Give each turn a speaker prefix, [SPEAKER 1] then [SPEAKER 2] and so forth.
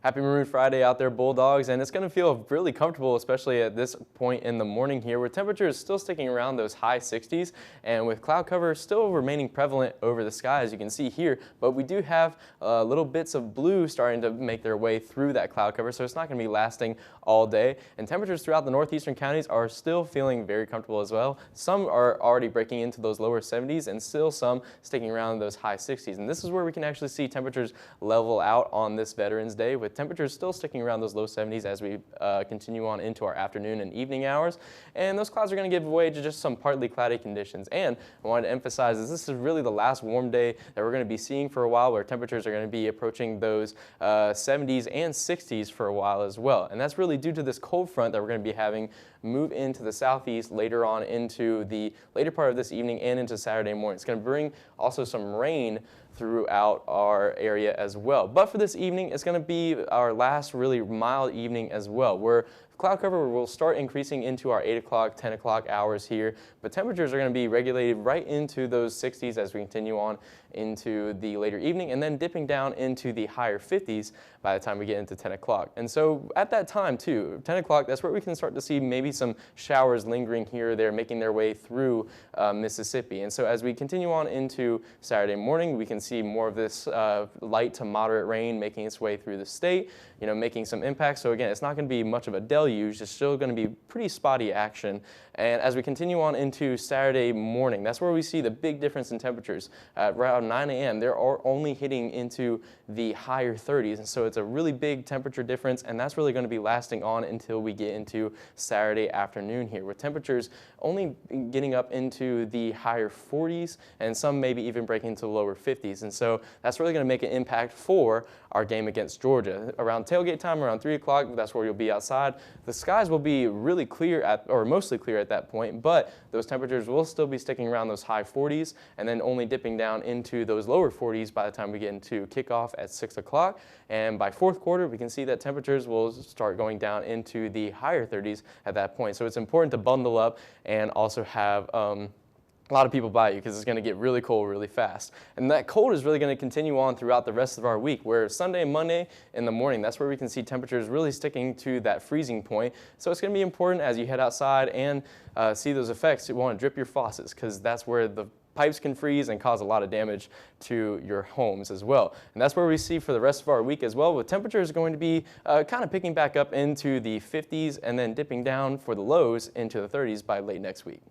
[SPEAKER 1] Happy Maroon Friday out there, Bulldogs, and it's going to feel really comfortable, especially at this point in the morning here, where temperatures still sticking around those high 60s, and with cloud cover still remaining prevalent over the sky, as you can see here. But we do have little bits of blue starting to make their way through that cloud cover, so it's not going to be lasting all day. And temperatures throughout the northeastern counties are still feeling very comfortable as well. Some are already breaking into those lower 70s, and still some sticking around those high 60s. And this is where we can actually see temperatures level out on this Veterans Day, with temperatures still sticking around those low 70s as we continue on into our afternoon and evening hours. And those clouds are going to give way to just some partly cloudy conditions. And I wanted to emphasize that this is really the last warm day that we're going to be seeing for a while, where temperatures are going to be approaching those 70s and 60s for a while as well. And that's really due to this cold front that we're going to be having move into the southeast later on into the later part of this evening and into Saturday morning. It's going to bring also some rain throughout our area as well. But for this evening, it's going to be our last really mild evening as well, where cloud cover will start increasing into our 8 o'clock, 10 o'clock hours here, but temperatures are going to be regulated right into those 60s as we continue on into the later evening, and then dipping down into the higher 50s by the time we get into 10 o'clock. And so at that time too, 10 o'clock, that's where we can start to see maybe some showers lingering here or there, making their way through Mississippi. And so as we continue on into Saturday morning, we can see more of this light to moderate rain making its way through the state, making some impacts. So again, it's not going to be much of a deluge. It's still going to be pretty spotty action. And as we continue on into Saturday morning, that's where we see the big difference in temperatures. At around 9 a.m., they're only hitting into the higher 30s. And so it's a really big temperature difference, and that's really going to be lasting on until we get into Saturday afternoon here, with temperatures only getting up into the higher 40s, and some maybe even breaking into the lower 50s. And so that's really going to make an impact for our game against Georgia. Around tailgate time, around 3 o'clock, that's where you'll be outside. The skies will be really clear or mostly clear at that point, but those temperatures will still be sticking around those high 40s, and then only dipping down into those lower 40s by the time we get into kickoff at 6 o'clock. And by fourth quarter, we can see that temperatures will start going down into the higher 30s at that point. So it's important to bundle up and also have a lot of people by you, because it's going to get really cold really fast. And that cold is really going to continue on throughout the rest of our week, where Sunday and Monday in the morning, that's where we can see temperatures really sticking to that freezing point. So it's going to be important as you head outside and see those effects. You want to drip your faucets, because that's where the pipes can freeze and cause a lot of damage to your homes as well. And that's where we see for the rest of our week as well, with temperatures going to be kind of picking back up into the 50s and then dipping down for the lows into the 30s by late next week.